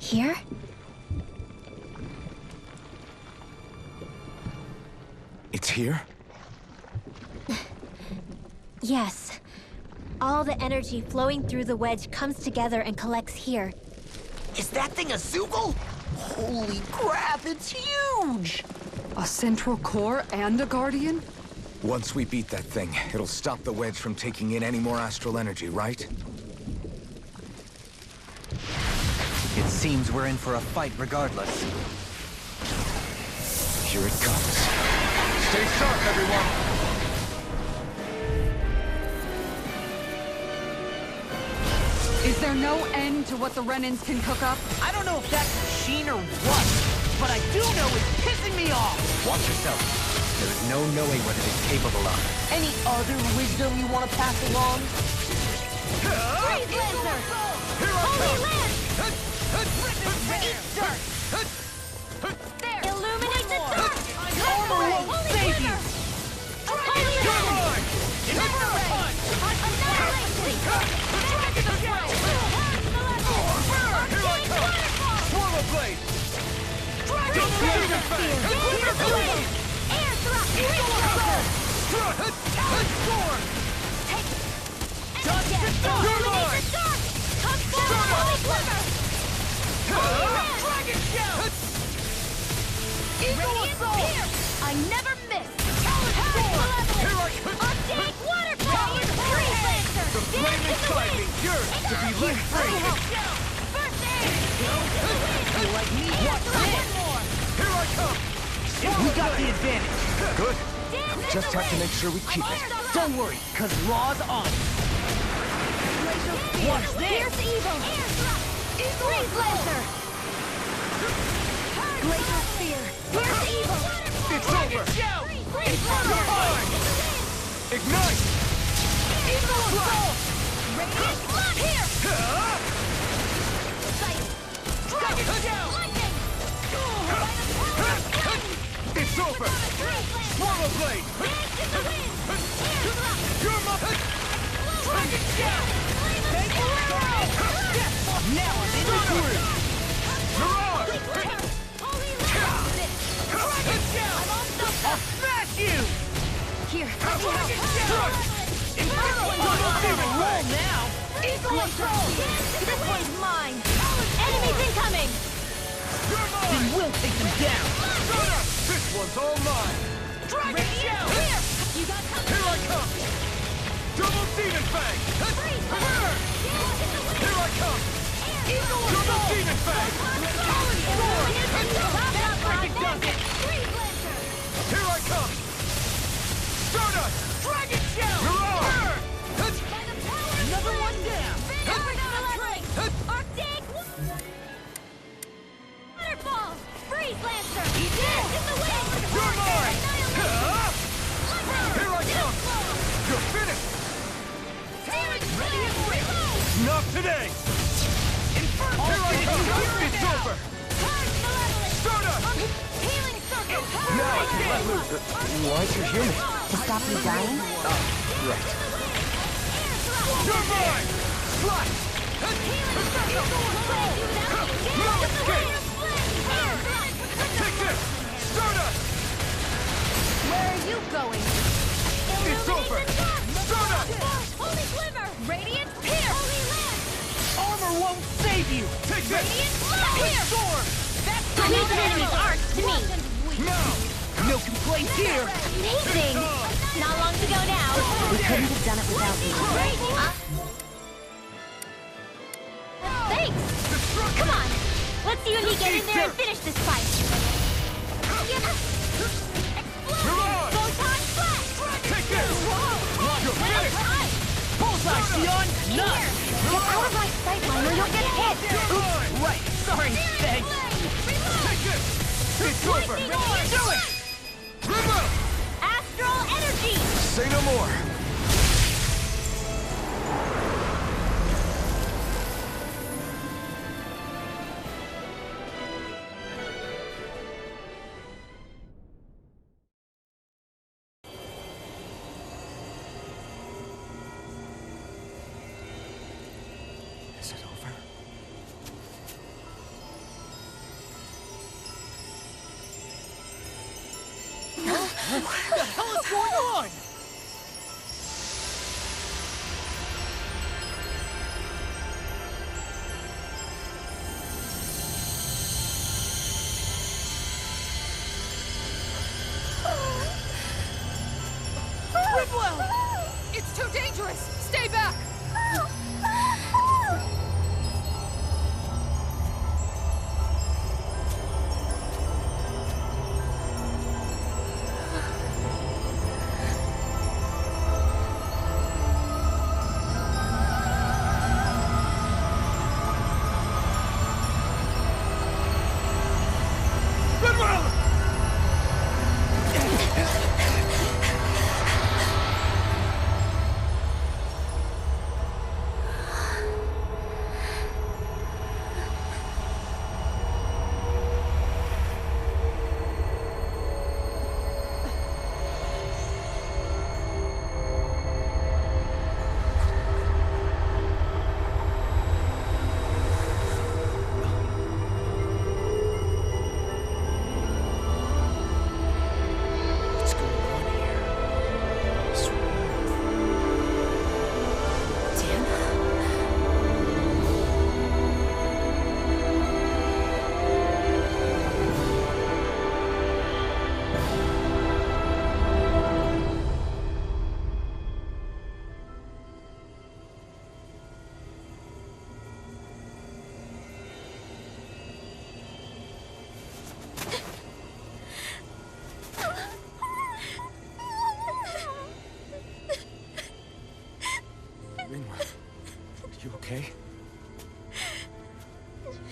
Here? It's here? Yes. All the energy flowing through the wedge comes together and collects here. Is that thing a Zoogle? Holy crap, it's huge! A central core and a guardian? Once we beat that thing, it'll stop the wedge from taking in any more astral energy, right? It seems we're in for a fight regardless. Here it comes. Stay sharp, everyone! Is there no end to what the Renans can cook up? I don't know if that's machine or what, but I do know it's pissing me off! Watch yourself. There is no knowing what it is capable of. Any other wisdom you want to pass along? Freeze Lancer! Holy Lance! Eat dirt! There! Illuminate the dark! Armor won't save you! Holy Lance! I never miss! Archaic waterfall! Freeze Lancer! The flame inside me yearns to be let free! First aid! You like me? What's this? Here I come! We got the advantage. Good. We just have to make sure we keep it. Don't worry, cause Raw's on it. Watch this! Here's evil! Freeze Lancer! Glacial Spear! Here's evil! It's over! Freeze Lancer! Ignite! Evil Assault! Radiant Blood here! Dragon Shell! Lightning! It's over! Swallow Blade! You're my... Dragon Shell! Now I'm in the groove. Mirage! Dragon Shell! I'll smash you! Here! Don't even roll now! Equal Control! This one's mine! Enemies incoming! Then we'll take them down! This one's all mine! Dragon Shell! Here! You got company! Here I come! Double Demon Fang! Burn! Here I come! Double Demon Fang! Here I come! Stardust! Dragon Shell! Mirage! Another one down! Arctic! Waterfall! Freeze Lancer! Dance in the wind! You're mine! Here I come! You're finished! Not today! Inferno! Here I come! It's over! Stardust! Healing Circle! Now I can let loose. Why'd you hear me? To stop you dying? Right. You're mine! Slash! Healing Circle! No escape! Take this! Stardust! Where are you going? It's over! Stardust! Holy Glimmer! Radiant Pierce! Holy Lance! Armor won't save you! Take this! Radiant Pierce! Storm! That's I need the enemy's art to me! Now! no complaints here! Amazing! Not long to go now. We couldn't have done it without you. Thanks! Come on! Let's see when we get in there and finish this fight! Explosion! Photon flash! Take this! You're finished! Bullseye, Sion! None! Get out of my sight line or you'll get hit! Oops, right, sorry, thanks! Take this! It's over! Do it! Remote! Astral energy! Say no more! Is it over? What the hell is going on? It's too dangerous! Stay back! You okay?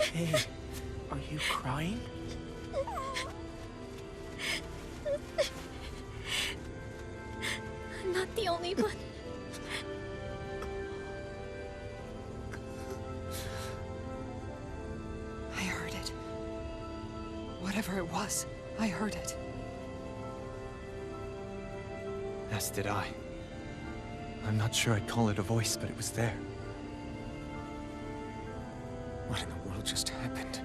Hey, are you crying? I'm not the only one. I heard it. Whatever it was, I heard it. As did I. I'm not sure I'd call it a voice, but it was there. What in the world just happened?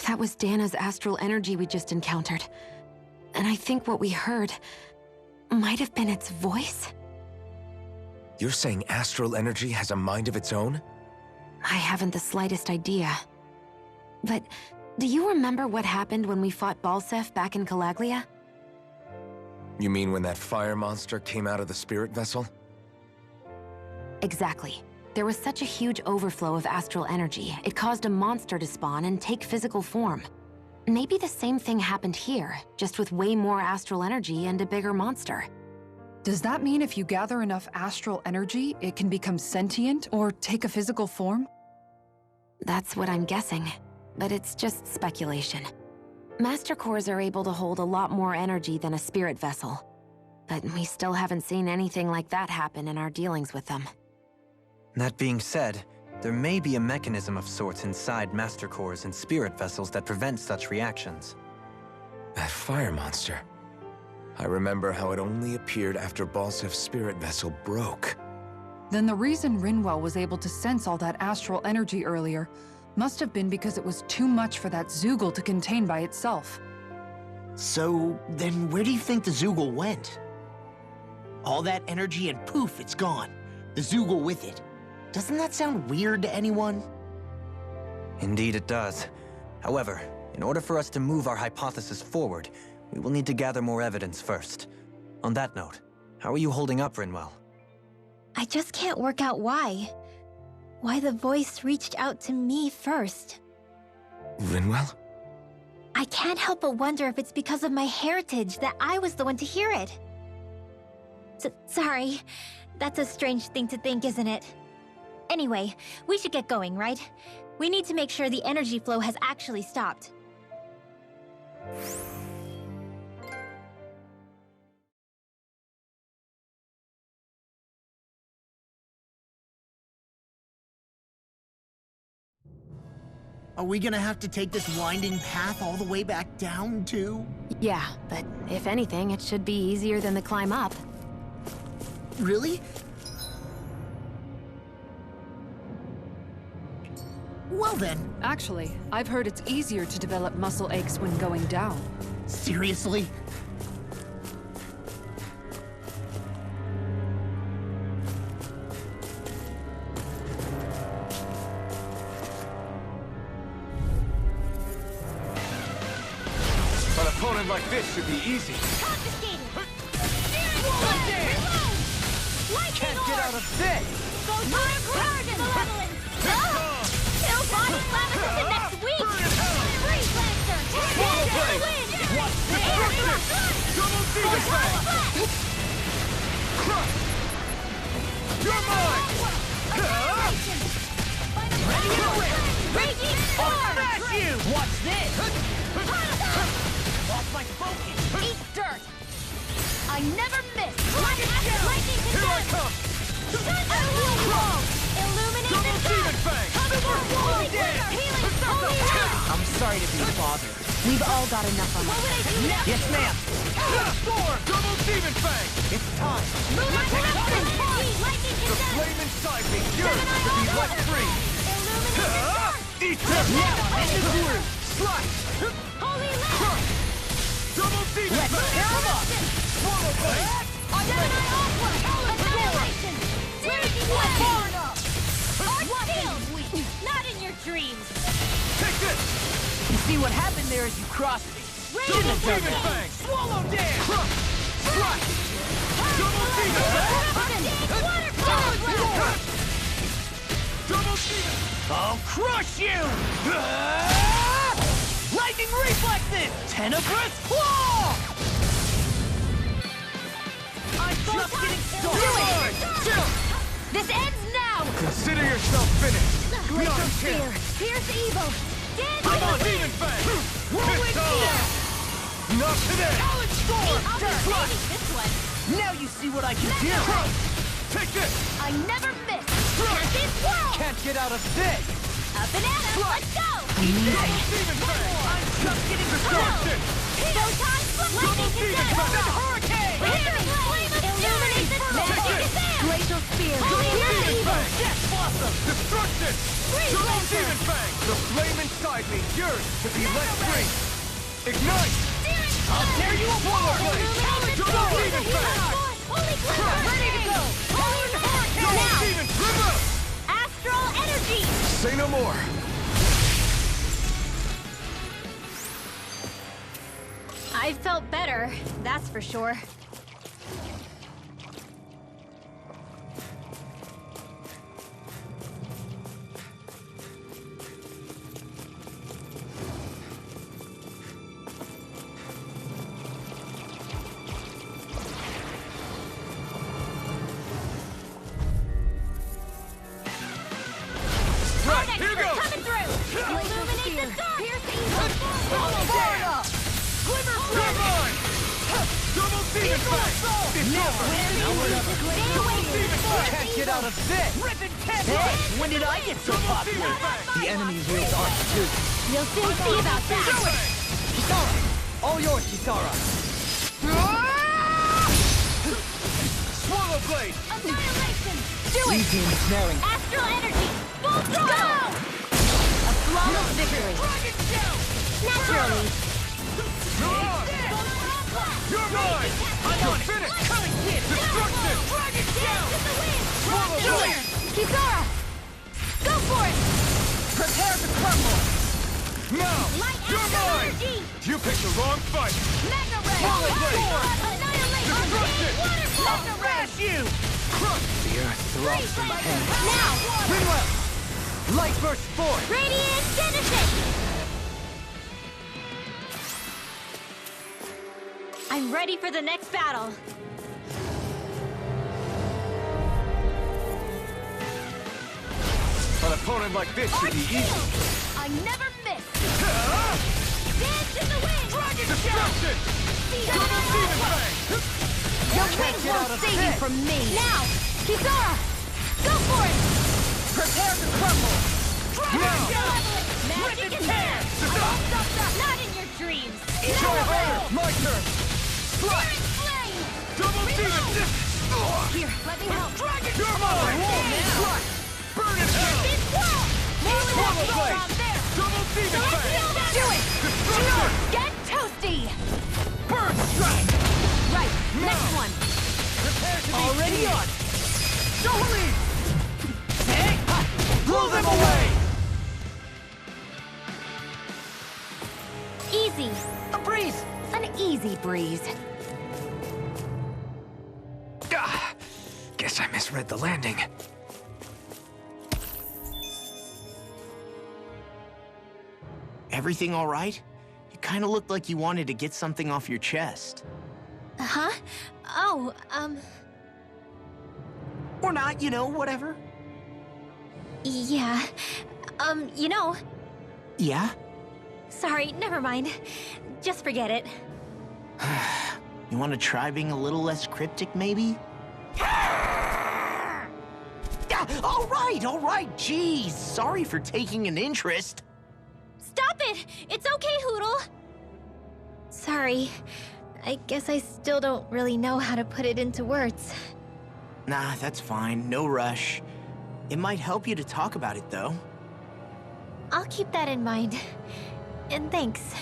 That was Dana's astral energy we just encountered. And I think what we heard might have been its voice? You're saying astral energy has a mind of its own? I haven't the slightest idea. But do you remember what happened when we fought 𝔼𝕼 back in 𝔼𝕤𝕼? You mean when that fire monster came out of the spirit vessel? Exactly. There was such a huge overflow of astral energy, it caused a monster to spawn and take physical form. Maybe the same thing happened here, just with way more astral energy and a bigger monster. Does that mean if you gather enough astral energy, it can become sentient or take a physical form? That's what I'm guessing, but it's just speculation. Master cores are able to hold a lot more energy than a spirit vessel, but we still haven't seen anything like that happen in our dealings with them. That being said, there may be a mechanism of sorts inside master cores and spirit vessels that prevent such reactions. That fire monster. I remember how it only appeared after 𝔼𝕼's spirit vessel broke. Then the reason Rinwell was able to sense all that astral energy earlier must have been because it was too much for that Zoogle to contain by itself. So, then where do you think the Zoogle went? All that energy and poof, it's gone. The Zoogle with it. Doesn't that sound weird to anyone? Indeed it does. However, in order for us to move our hypothesis forward, we will need to gather more evidence first. On that note, how are you holding up, Rinwell? I just can't work out why. Why the voice reached out to me first. Rinwell? I can't help but wonder if it's because of my heritage that I was the one to hear it. Sorry. That's a strange thing to think, isn't it? Anyway, we should get going, right? We need to make sure the energy flow has actually stopped. Are we gonna have to take this winding path all the way back down, too? Yeah, but if anything, it should be easier than the climb up. Really? Well then. Actually, I've heard it's easier to develop muscle aches when going down. Seriously? An opponent like this should be easy. Confiscated! Can't get out of this! Kill body Lavis next week! Freeze Lancer! What's this? Double Demon Fang! Crush! You're mine! Ready to win! Raging I'll Storm! smash you! What's this? Lost my focus! Eat dirt! I never miss! Here Lightning I condemned! come! Illuminate Double the Demon dark! Fang! Holy glitter! Healing circle! I'm sorry to be a bother. We've all got enough on What our would I do now? Yes, ma'am. Storm! Double Demon Fang! It's time. Lightning The condemned! flame inside me yearns to be let free! Illuminate the dark! Eat them! Now I'm in the groove. Slice! Holy lamp! Double Demon Let's Fang! tear 'em up. Swallow Blade! Gemini Aqua! Annihilation! Raging Wave! Shield! Not in your dreams! Take this! You see what happened there as you crossed me. Double Demon Fang! Swallow dance! Slice! Double Demon Fang! Waterfall! Double Demon! I'll crush you! Lightning reflexes! Tenebrous claw! I'm just getting started! This ends now! Consider yourself finished! Glacial Not Spear! here! Pierce evil! Dance I'm with on the Demon wind! Fang! Whirlwind Pistol! Spear! Not today! Knowledge storm! I'll be saving this one! Now you see what I can do! Take this! I never miss! This world! Can't get out of this! Up and at 'em! Let's go! Double Demon Fang! I'm just getting Destruction! Photon! Lightning Demon condemned! Fang! Hurricane! Illuminate the dark! Glacial Spear! Double Demon Fang! Death blossom! Destruction! Double Demon Fang! The flame inside me yearns to be let free! Ignite! I'll tear you apart! Double Demon Fang! Holy glitter! Ready to go! Powered hurricane! Double Demon River! Astral energy! Say no more. I felt better, that's for sure. Right, here goes! Coming through! Illuminate the dark! Pierce the evil! Barra! Glimmer You're mine! Double Demon Fang! It's over! Can't get out of this! Rippin' Hey, when did I get so Double popular? Demon Fang! The enemy wields arc too. You'll soon see about that! Kisara! All yours, Kisara! Swallow Blade! Annihilation! Do it! Easy ensnaring. Astral energy! Full throttle! A flawless victory! Naturally! You're on! You're mine! You're finished! Destruction! Swallow Blade! Kisara! Go for it! Prepare to crumble! Now! Light You're astral mine! energy! You picked the wrong fight! Mega ray! Swallow Blade! Annihilation! Destruction! Waterfall! Smash you! Crush! The earth throbs from pain. Now! Rinwell! Light burst forth! Radiant Genesis! I'm ready for the next battle. An opponent like this should be easy. I never miss. Dance in the wind. Destruction! Double Demon Fang! Your wings won't save you from me. Now, Kisara, go for it. Prepare to crumble! Now! magic is there! Not in your dreams! Try harder! My turn! Spirit flame! Double demon! Here, let me help. Dragon! You're mine! Burn in hell! Swallow blade! Double demon fang! Do it! Destruction! Get toasty! Burn strike! Right, next one. Prepare to be Already on! Jolie! Blow them away! Easy. A breeze! An easy breeze. Ah, guess I misread the landing. Everything all right? You kind of looked like you wanted to get something off your chest. Huh? Oh, Or not, you know, whatever. yeah. You know, Yeah? sorry, never mind. Just forget it. You want to try being a little less cryptic, maybe? Yeah, all right, geez. Sorry for taking an interest. Stop it! It's okay, Hootle! Sorry. I guess I still don't really know how to put it into words. Nah, that's fine, no rush. It might help you to talk about it, though. I'll keep that in mind. And thanks.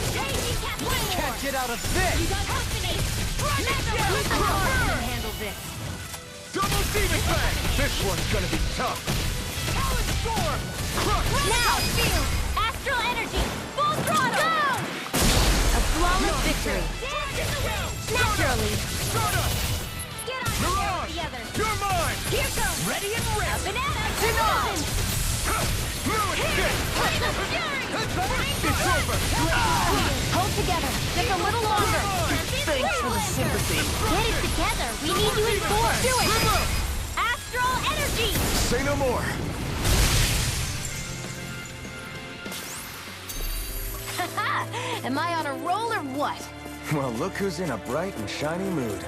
Can't get out of this! You got company! Handle this! Double demon fang! This one's gonna be tough! Talon storm! Crush! Now, feel! Astral energy! Full throttle! Go! A flawless victory! Naturally! Sata! Get on Mirage! together! You're mine! Here goes! Ready and ready! Banana! Denied! Ruin it! It's over! Hold together! Just a little longer! Thanks for the sympathy. Get it together! We need you in force! Do it! Astral energy! Say no more. Am I on a roll or what? Well, look who's in a bright and shiny mood.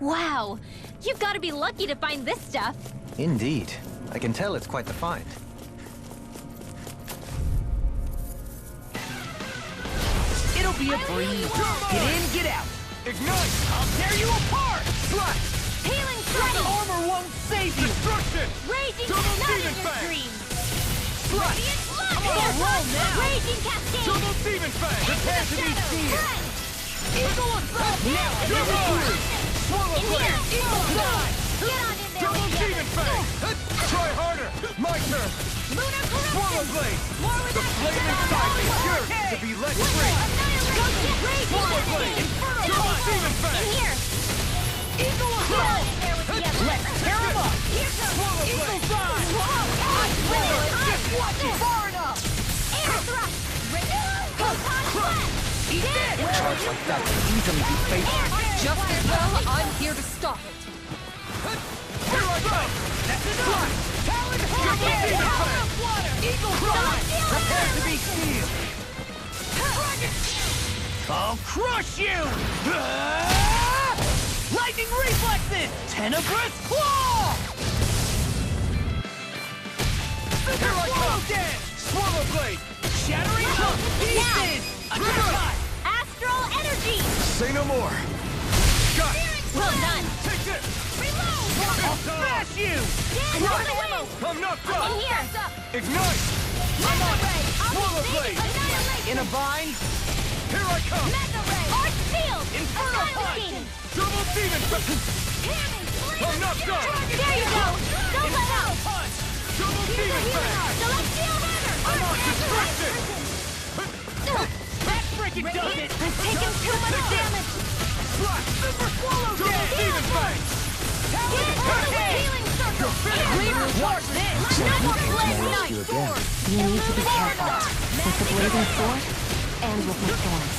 Wow! You've got to be lucky to find this stuff! Indeed. I can tell it's quite the find. It'll be a breeze. Get in, get out. Ignite! I'll tear you apart! Slash! Healing The ready! armor won't save you! Destruction! Raging Double not in demon your fang! dreams! Slash! I'm on a roll now! Raging cascade! Double demon fang! Prepare to be sealed! Eagle assault! Now! You're mine! Swallow In blade! here! Eagle dive! Get on in there Double together! demon fang! Try harder! My turn! Lunar corruption! Swallow blade! More with The that flame inside me yearns to be let free! Go get raging Swallow blade! cascade! Double demon In fang! here! Eagle Get on assault! in there with the others! Let's tear him up! Here goes! Swallow Eagle blade! dive! Just watch it! Far enough! Air thrust! Photon blast! Eat this! Charge like that can easily be fatal. Just as well, I'm here to stop it. Here I come! That's enough! Talon Double demon fang! Eagle dive! Prepare to be sealed! I'll crush you! Lightning reflexes! Tenebrous claw! Here I come! Swallow blade! Shattering pieces! Uppercut! Astral energy! Say no more. Got it! Well done! Take this! Reload! I'll smash you! Another ammo! I'm not In done! here! Ignite! Mega ray! Swallow blade! Annihilation! In a vine? Here I come! Mega ray! Arch shield! Inferno Annihilation! Double demon fang! I'm not done! There you go! Don't let out! Double demon fang! Celestial hammer! I'm not distracted! it does it! I'm taking too much damage! Super swallow demon fang! Healing circle! Watch this! You need to be careful. With the blazing sword, and with my thorns.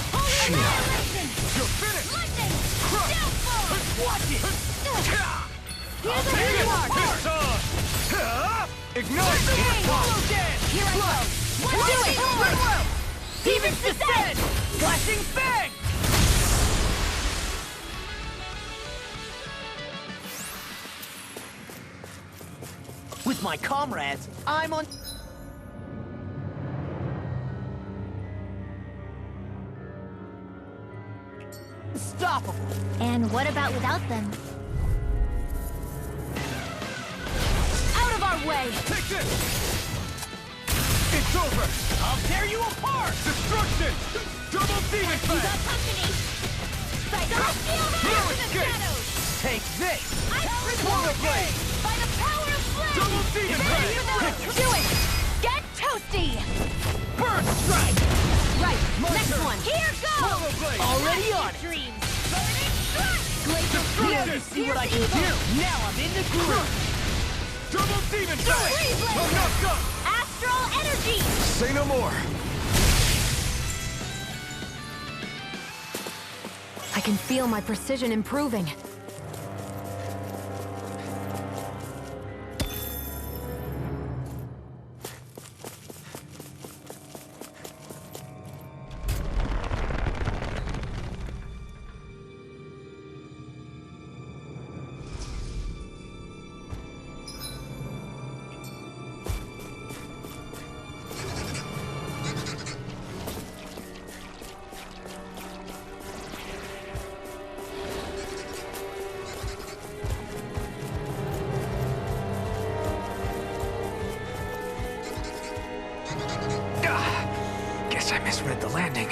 You're finished! Watch it! I'll take it! It's on! Ignite! Swallow dance! Here I go! Do it! Demon's descent! Flashing fang! With my comrades, I'm on... Unstoppable! And what about without them? Out of our way! Take this! It's over! I'll tear you apart! Destruction! Double demon You got fang! company! Celestial No Hands in the escape! shadows! Take this! I swallow blade! By the power of flame! Double demon fang! Do it! Get toasty! Burn strike! Right, My next turn. one! Here Swallow goes! blade! Already on it! Dreams! Burning strike! Now you see what I can do! Now I'm in the groove! Double demon fang! Freeze blade! I'm not done! Astral energy! Say no more. I can feel my precision improving. Guess I misread the landing.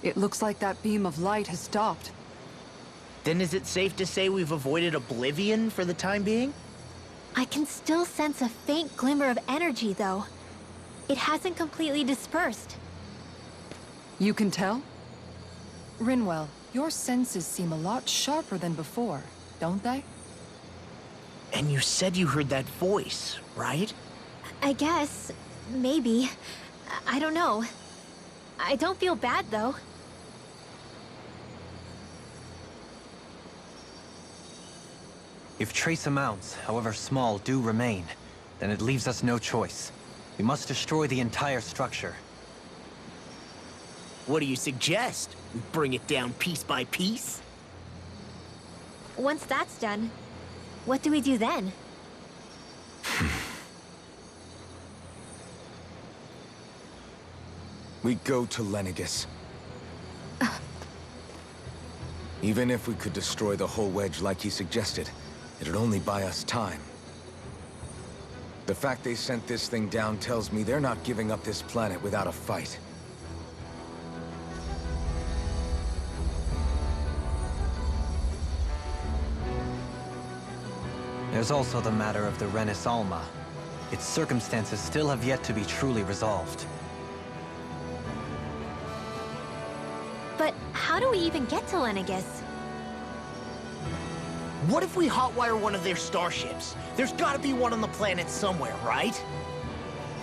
It looks like that beam of light has stopped. Then is it safe to say we've avoided oblivion for the time being? I can still sense a faint glimmer of energy, though. It hasn't completely dispersed. You can tell? Rinwell, your senses seem a lot sharper than before, don't they? And you said you heard that voice, right? I guess. Maybe. I don't know. I don't feel bad, though. If trace amounts, however small, do remain, then it leaves us no choice. We must destroy the entire structure. What do you suggest? We bring it down piece by piece? Once that's done, what do we do then? We go to Lənigus. Even if we could destroy the whole wedge like he suggested, it'd only buy us time. The fact they sent this thing down tells me they're not giving up this planet without a fight. There's also the matter of the Renis-Alma. Its circumstances still have yet to be truly resolved. But how do we even get to Lənigus? What if we hotwire one of their starships? There's gotta be one on the planet somewhere, right?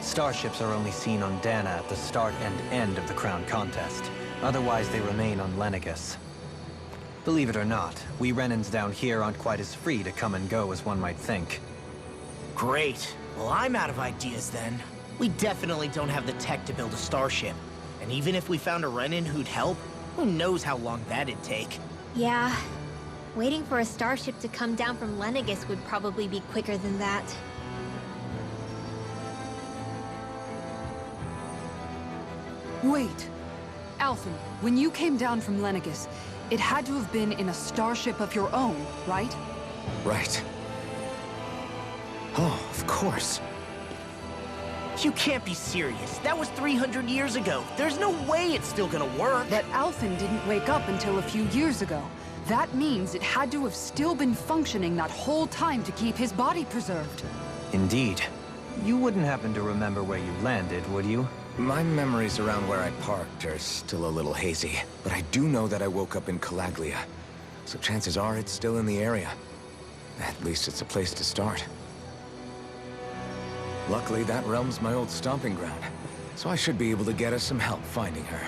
Starships are only seen on Dana at the start and end of the Crown Contest. Otherwise, they remain on Lenegis. Believe it or not, we Renans down here aren't quite as free to come and go as one might think. Great. Well, I'm out of ideas then. We definitely don't have the tech to build a starship. And even if we found a Renan who'd help, who knows how long that'd take. Yeah. Waiting for a starship to come down from Lenegis would probably be quicker than that. Wait. Alphen, when you came down from Lenegis, it had to have been in a starship of your own, right? Right. Oh, of course. You can't be serious. That was 300 years ago. There's no way it's still gonna work. That Alphen didn't wake up until a few years ago. That means it had to have still been functioning that whole time to keep his body preserved. Indeed. You wouldn't happen to remember where you landed, would you? My memories around where I parked are still a little hazy, but I do know that I woke up in Calaglia, so chances are it's still in the area. At least it's a place to start. Luckily, that realm's my old stomping ground, so I should be able to get us some help finding her.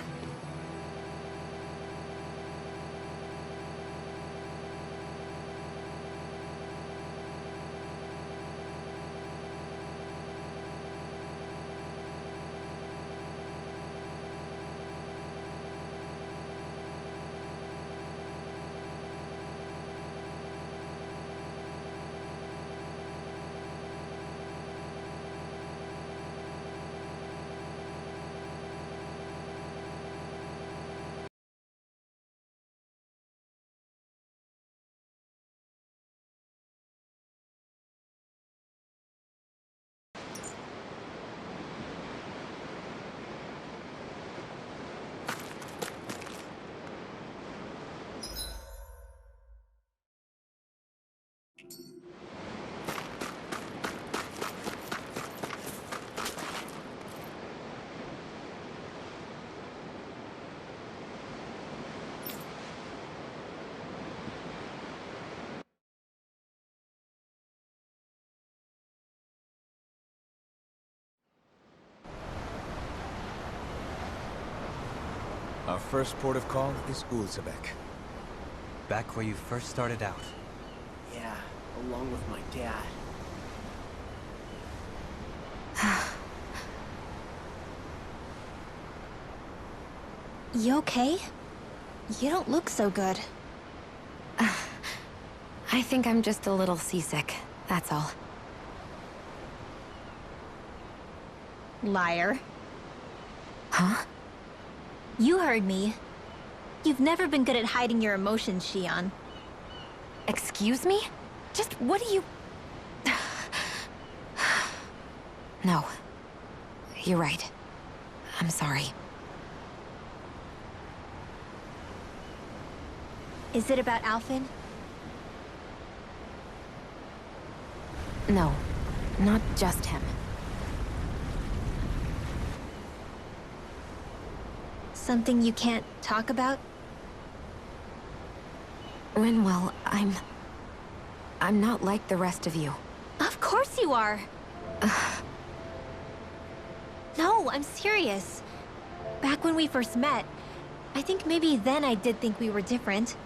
Our first port of call is 𝔼𝕤𝕚𝕚. Back where you first started out. Yeah, along with my dad. You okay? You don't look so good. I think I'm just a little seasick, that's all. Liar. Huh? You heard me. You've never been good at hiding your emotions, Xion. Excuse me? Just what do you... No. You're right. I'm sorry. Is it about Alphen? No. Not just him. Something you can't talk about? Rinwell, I'm not like the rest of you. Of course you are! No, I'm serious. Back when we first met, I think maybe then I did think we were different.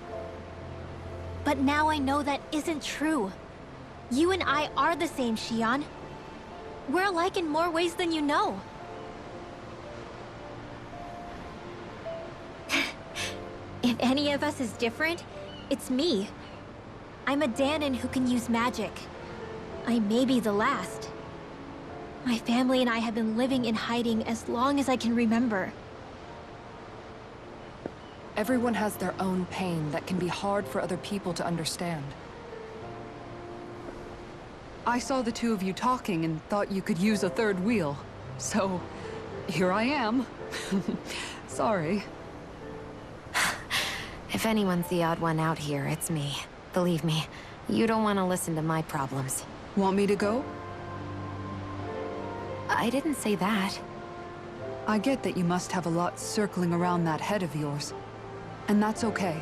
But now I know that isn't true. You and I are the same, Xion. We're alike in more ways than you know. If any of us is different, it's me. I'm a Danon who can use magic. I may be the last. My family and I have been living in hiding as long as I can remember. Everyone has their own pain that can be hard for other people to understand. I saw the two of you talking and thought you could use a third wheel. So, here I am. Sorry. If anyone's the odd one out here, it's me. Believe me, you don't want to listen to my problems. Want me to go? I didn't say that. I get that you must have a lot circling around that head of yours. And that's okay.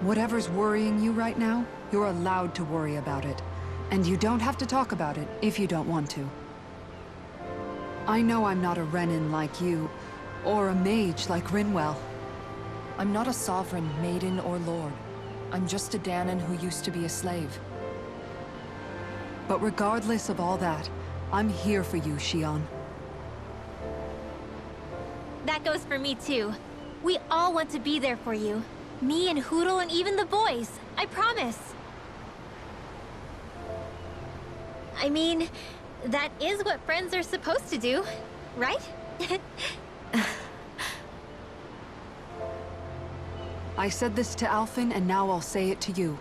Whatever's worrying you right now, you're allowed to worry about it. And you don't have to talk about it if you don't want to. I know I'm not a Renan like you, or a mage like Rinwell, I'm not a sovereign, maiden, or lord. I'm just a Danon who used to be a slave. But regardless of all that, I'm here for you, Xion. That goes for me too. We all want to be there for you. Me and Hootle and even the boys. I promise. I mean, that is what friends are supposed to do, right? I said this to Alphen, and now I'll say it to you.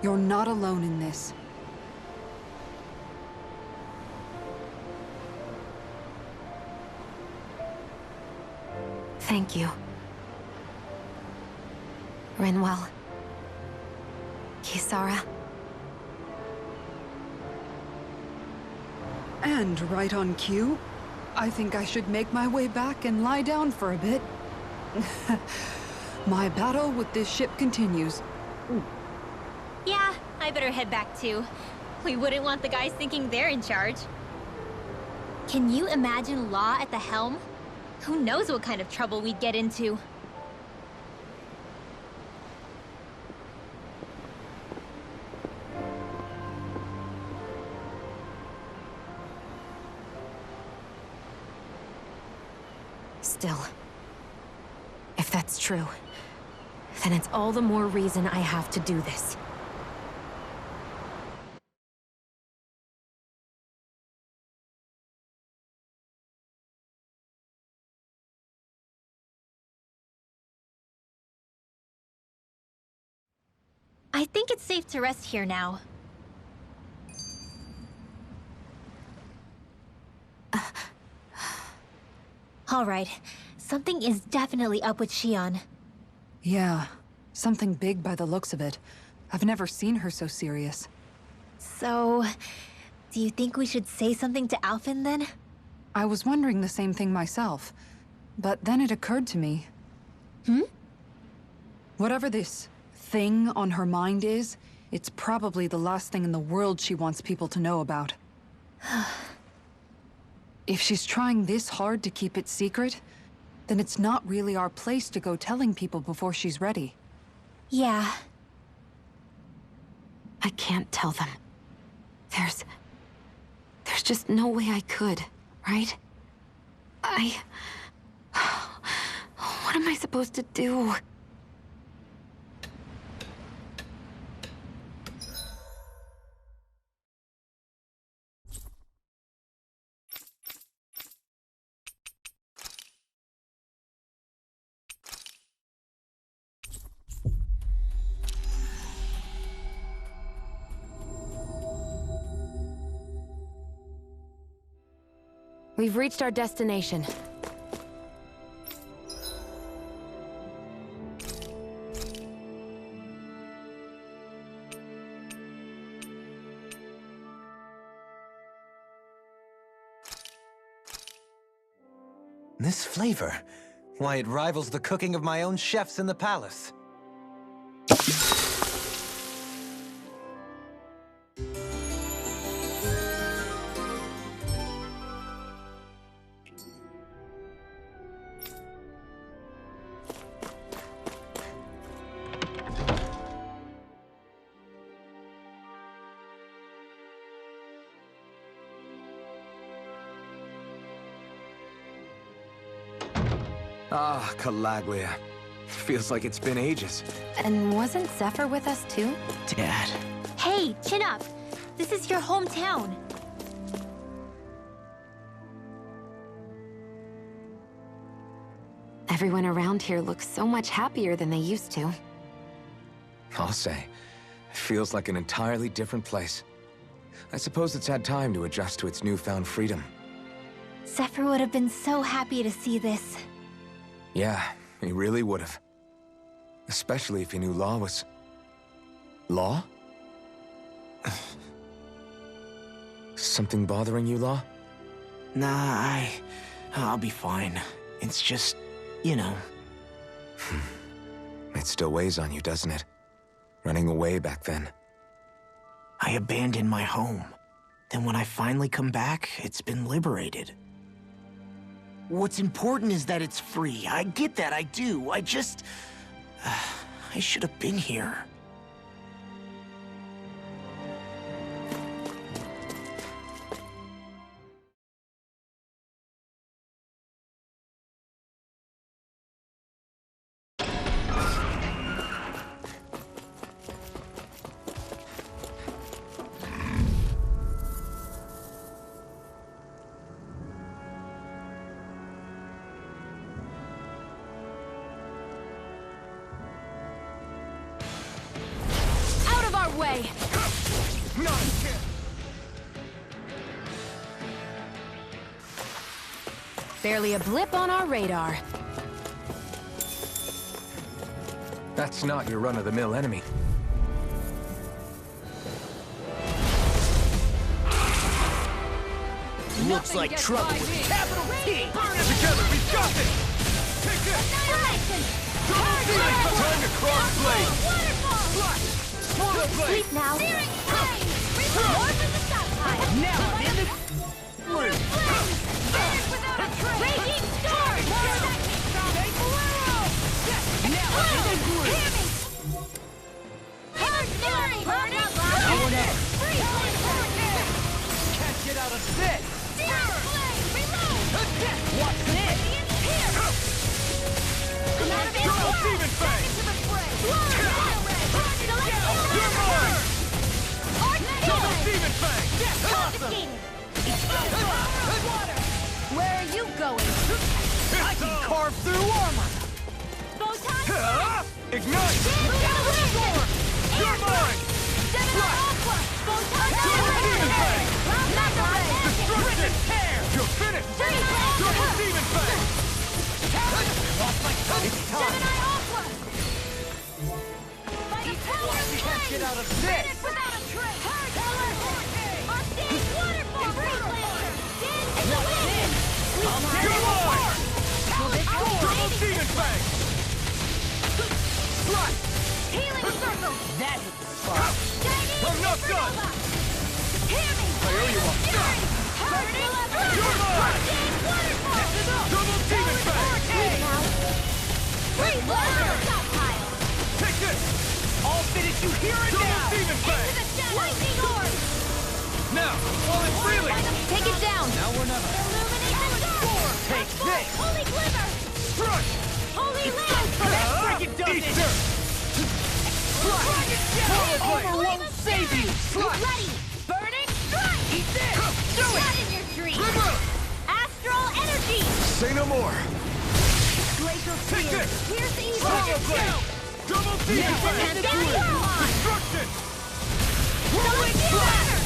You're not alone in this. Thank you. Rinwell. Kisara. And right on cue, I think I should make my way back and lie down for a bit. My battle with this ship continues. Yeah, I better head back too. We wouldn't want the guys thinking they're in charge. Can you imagine Law at the helm? Who knows what kind of trouble we'd get into? Still, if that's true, then it's all the more reason I have to do this. I think it's safe to rest here now. All right, something is definitely up with Xion. Yeah, something big by the looks of it. I've never seen her so serious. So, do you think we should say something to Alphen then? I was wondering the same thing myself, but then it occurred to me. Whatever this thing on her mind is, it's probably the last thing in the world she wants people to know about. If she's trying this hard to keep it secret, then it's not really our place to go telling people before she's ready. Yeah. I can't tell them. There's just no way I could, right? What am I supposed to do? We've reached our destination. This flavor? Why, it rivals the cooking of my own chefs in the palace. Ah, Calaglia. Feels like it's been ages. And wasn't Zephyr with us too? Dad. Hey, chin up. This is your hometown. Everyone around here looks so much happier than they used to. I'll say. It feels like an entirely different place. I suppose it's had time to adjust to its newfound freedom. Zephyr would have been so happy to see this. Yeah, he really would have. Especially if he knew Law was... Law? Something bothering you, Law? Nah, I'll be fine. It's just, you know. It still weighs on you, doesn't it? Running away back then. I abandoned my home. Then when I finally come back, it's been liberated. What's important is that it's free. I get that, I do. I should have been here. Way. Barely a blip on our radar. That's not your run-of-the-mill enemy. Looks like trouble with capital T. Burn it together, we've got this! Take this! Time to cross-blade! Sleep now. Now I'm in the blue. Raging storm. Now I'm in the blue. Can't get out of this. What's this? Double Demon Fang! You're mine! Double Demon Fang! Where are you going? I can carve through armor. Ignite! You're mine! Double Demon Fang! Destruction! You're finished! Double Demon Fang! Lost my touch. It's time. Can't get out of this. You're mine! Double Demon Fang! Slot! That hit the spot. I'm not done! I owe you one! You're mine! Double Demon Fang! Take this! I'll finish you here and Double now. Demon Fang! Now, while it's reeling! Take it down. Now we're not. Take this. Holy glitter. Strike! Holy That lance. freaking does Eat it. dirt! Over won't save you. Ready. Burning strike. Eat this. Do Not it. in your dreams. River! Astral energy. Say no more. Glacial Take spear. this! Here's the evil. Power Blade! Double Demon Fang! Destruction! Rolling fire.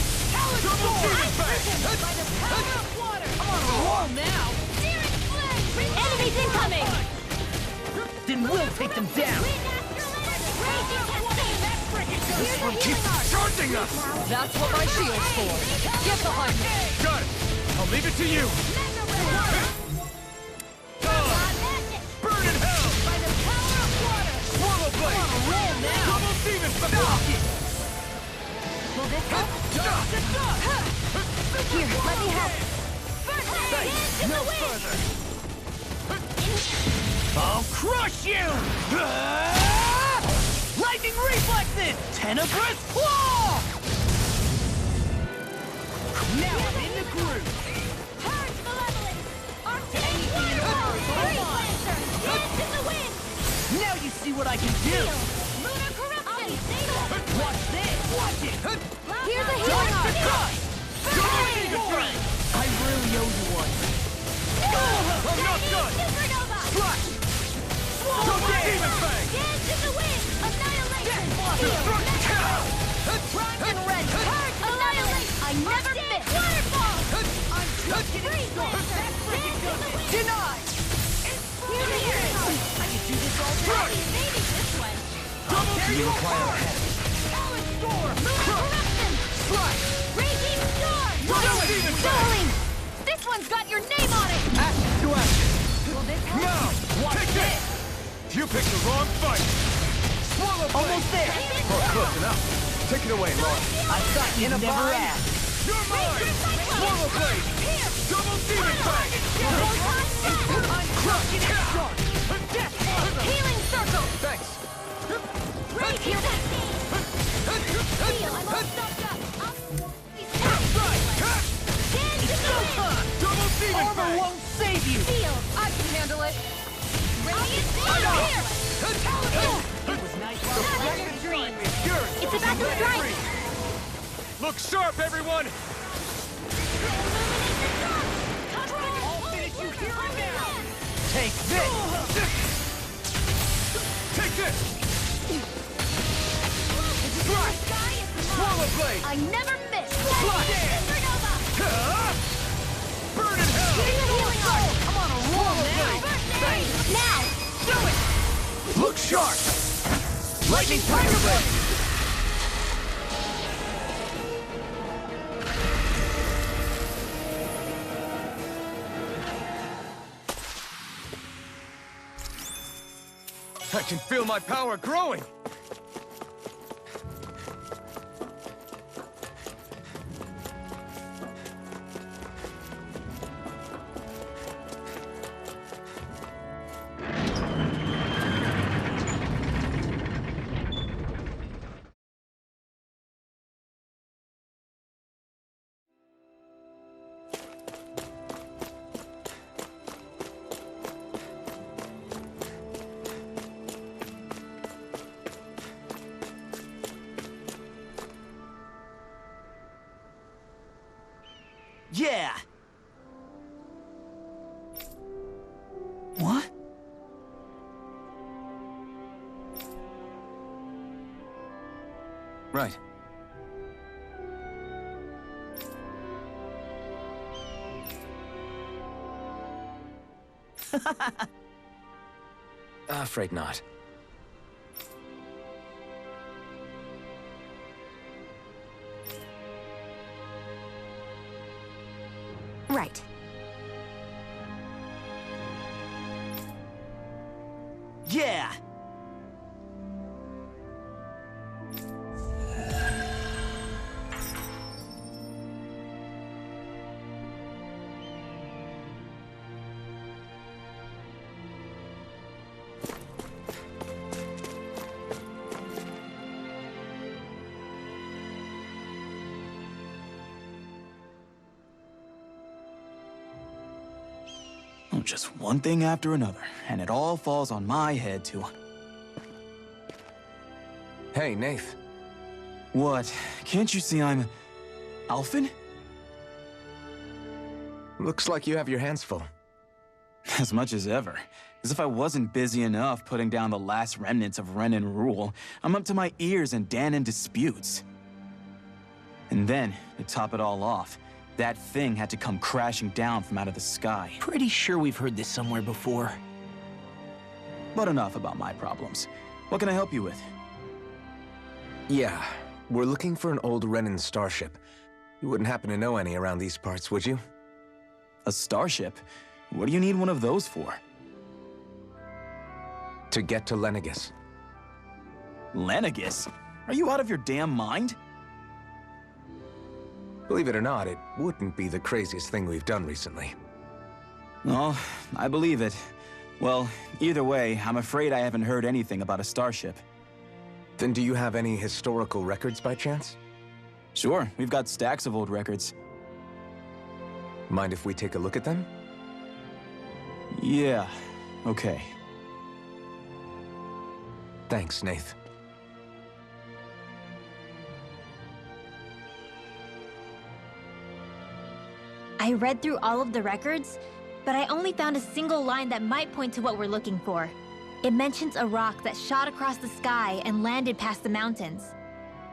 Double Demon Fang! By the power of water. I'm on a roll now. Searing flame. Enemies incoming. Then we'll take them down. This one keeps charging us! That's what my shield's for. Get behind me. Got it! I'll leave it to you! Burn in hell! By the power of water. Swallow Blade! Roll now. Double Demon Fang! Will this help? Here, let me help. Thanks! No further! I'll crush you! Lightning reflexes! Tenebrous claw! Now I'm in the groove! Purge malevolence. Arcane water. Dance in the wind. Now you see what I can do! Lunar corruption. Watch this! Watch it! Here's a Dodge healing the arc. cut! I really owe you one. I'm not done! Supernova. Slash! Double Demon Fang! Dance in the wind. Annihilation. Destruction! Bronze and red. Purge. Annihilation. I never miss. Waterfall. I'm just getting started! Denied! Here's a healing arc. I can do this all day! Maybe this one. Double There you Require are! a head. Power storm! Corruption. Slash! Raging storm. Double Demon Fang! Darling, this one's got your name on it. Action to action. Will this help? Now! Watch Take this! this! You picked the wrong fight! Swallow Blade! Almost there! Oh, close enough. Take it away, Laura. I thought you'd never ask! You're mine! Swallow Blade! Double Demon Fang! I'm crushing it dark! Healing circle! Thanks. Right here! Heal, I'm all stuffed up. Double demon Armor fang! won't save you! Heal! I can handle it. Here! It was nice Not while your dream. You're It's about to strike! Look sharp, everyone! I'll finish you here and now! Take this! Take this! Strike! Swallow blade! I never miss! Fly! Supernova! Burn in hell! Healing art! I'm on a roll now! Now! Do it! Look sharp! Lightning tiger blade! I can feel my power growing! Yeah! What? Right. Afraid not. Right. Yeah! Just one thing after another, and it all falls on my head to... Hey, Nath. What? Can't you see I'm... Alphen? Looks like you have your hands full. As much as ever. As if I wasn't busy enough putting down the last remnants of Renan rule, I'm up to my ears in Danon disputes. And then, to top it all off, that thing had to come crashing down from out of the sky. Pretty sure we've heard this somewhere before. But enough about my problems. What can I help you with? Yeah, we're looking for an old Renan starship. You wouldn't happen to know any around these parts, would you? A starship? What do you need one of those for? To get to Lenegis. Lenegis? Are you out of your damn mind? Believe it or not, it wouldn't be the craziest thing we've done recently. Oh, I believe it. Well, either way, I'm afraid I haven't heard anything about a starship. Then do you have any historical records by chance? Sure, we've got stacks of old records. Mind if we take a look at them? Yeah, okay. Thanks, Nath. I read through all of the records, but I only found a single line that might point to what we're looking for. It mentions a rock that shot across the sky and landed past the mountains.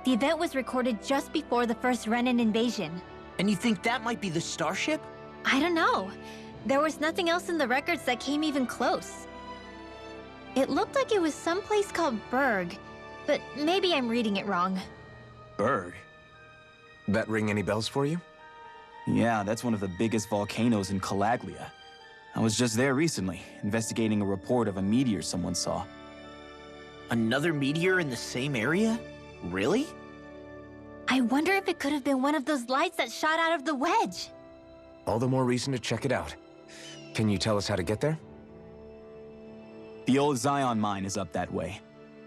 The event was recorded just before the first Renan invasion. And you think that might be the starship? I don't know. There was nothing else in the records that came even close. It looked like it was someplace called Berg, but maybe I'm reading it wrong. Berg? That ring any bells for you? Yeah, that's one of the biggest volcanoes in Calaglia. I was just there recently, investigating a report of a meteor someone saw. Another meteor in the same area? Really? I wonder if it could have been one of those lights that shot out of the wedge. All the more reason to check it out. Can you tell us how to get there? The old Xion mine is up that way.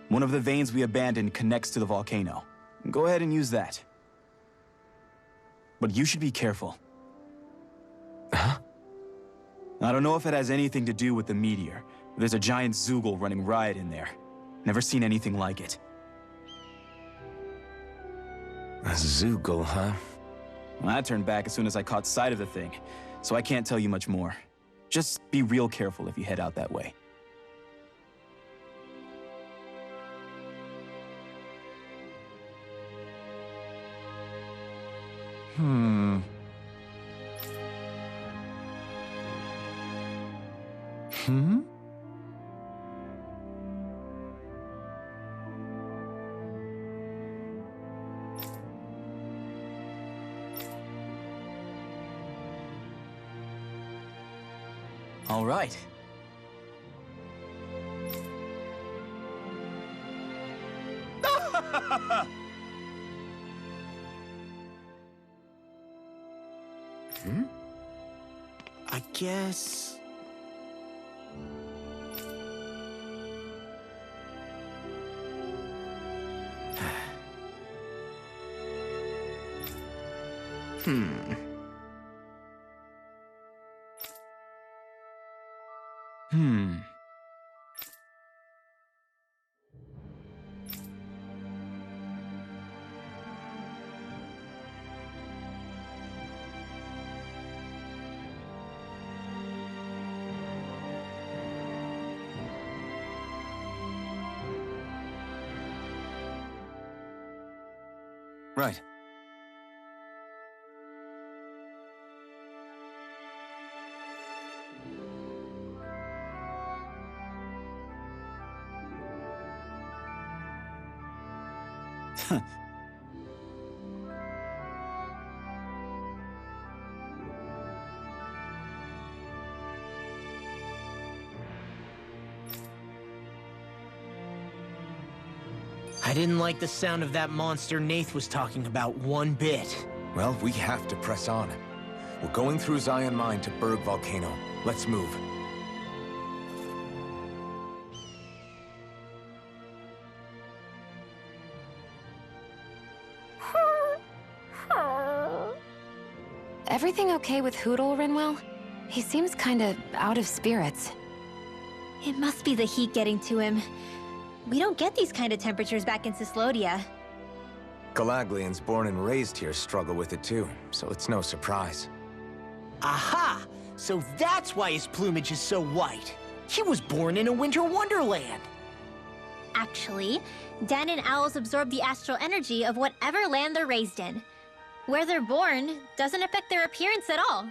One of the veins we abandoned connects to the volcano. Go ahead and use that. But you should be careful. Huh? I don't know if it has anything to do with the meteor. But there's a giant Zoogle running riot in there. Never seen anything like it. A Zoogle, huh? Well, I turned back as soon as I caught sight of the thing, so I can't tell you much more. Just be real careful if you head out that way. Hmm. All right. I guess... Right. I didn't like the sound of that monster Nath was talking about one bit. Well, we have to press on. We're going through Xion Mine to Berg Volcano. Let's move. Everything okay with Hootle, Rinwell? He seems kinda out of spirits. It must be the heat getting to him. We don't get these kind of temperatures back in Cislodia. Galaglians born and raised here struggle with it too, so it's no surprise. Aha! So that's why his plumage is so white. He was born in a winter wonderland. Actually, Dan and owls absorb the astral energy of whatever land they're raised in. Where they're born doesn't affect their appearance at all.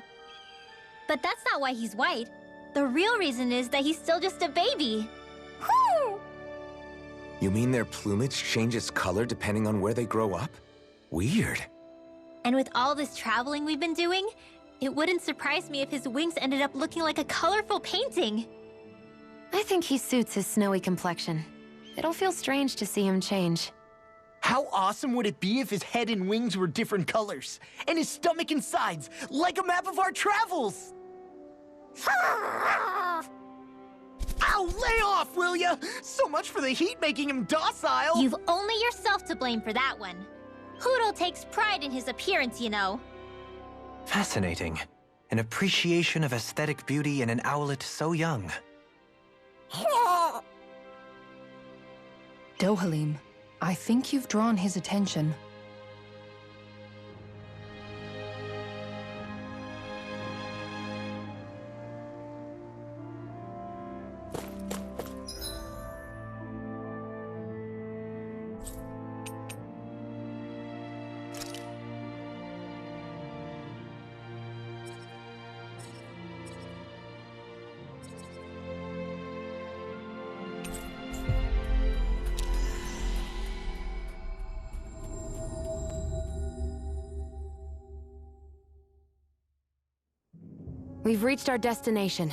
But that's not why he's white. The real reason is that he's still just a baby. Whew! You mean their plumage changes color depending on where they grow up? Weird. And with all this traveling we've been doing, it wouldn't surprise me if his wings ended up looking like a colorful painting. I think he suits his snowy complexion. It'll feel strange to see him change. How awesome would it be if his head and wings were different colors, and his stomach and sides, like a map of our travels? Ow, lay off, will ya? So much for the heat making him docile. You've only yourself to blame for that one. Hootle takes pride in his appearance, you know. Fascinating. An appreciation of aesthetic beauty in an owlet so young. Ďoħalim, I think you've drawn his attention. We've reached our destination.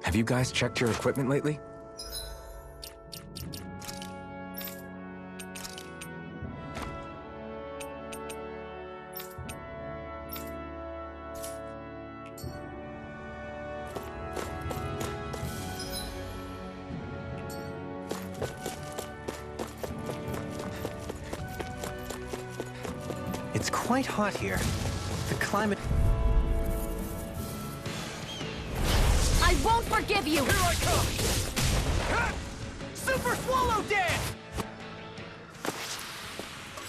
Have you guys checked your equipment lately? It's quite hot here. The climate... I won't forgive you! Here I come! Ha! Super Swallow Dance!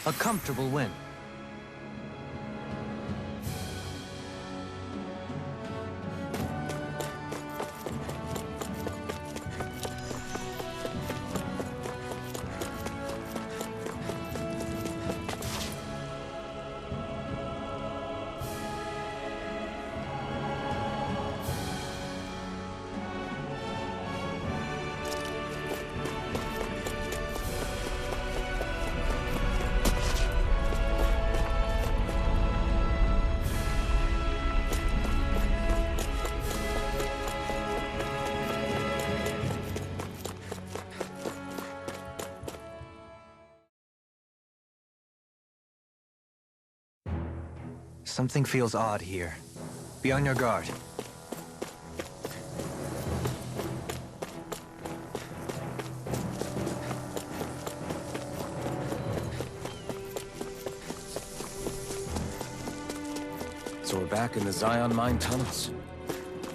A comfortable win. Something feels odd here. Be on your guard. So we're back in the Zion mine tunnels.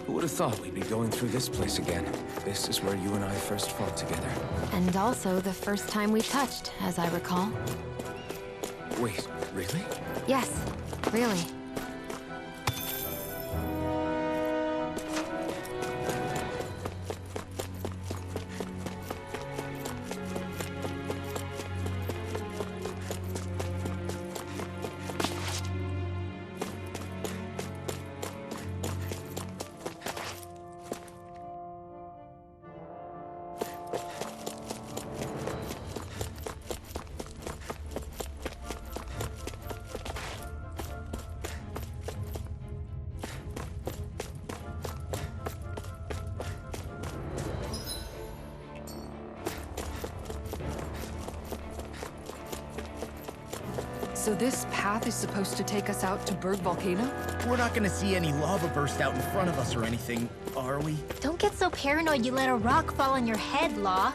Who would have thought we'd be going through this place again? This is where you and I first fought together. And also the first time we touched, as I recall. Wait, really? Yes, really. So this path is supposed to take us out to Berg Volcano? We're not gonna see any lava burst out in front of us or anything, are we? Don't get so paranoid you let a rock fall on your head, Law.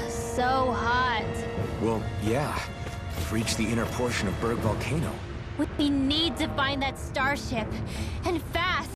So hot. Well, yeah. We've reached the inner portion of Berg Volcano. We need to find that starship and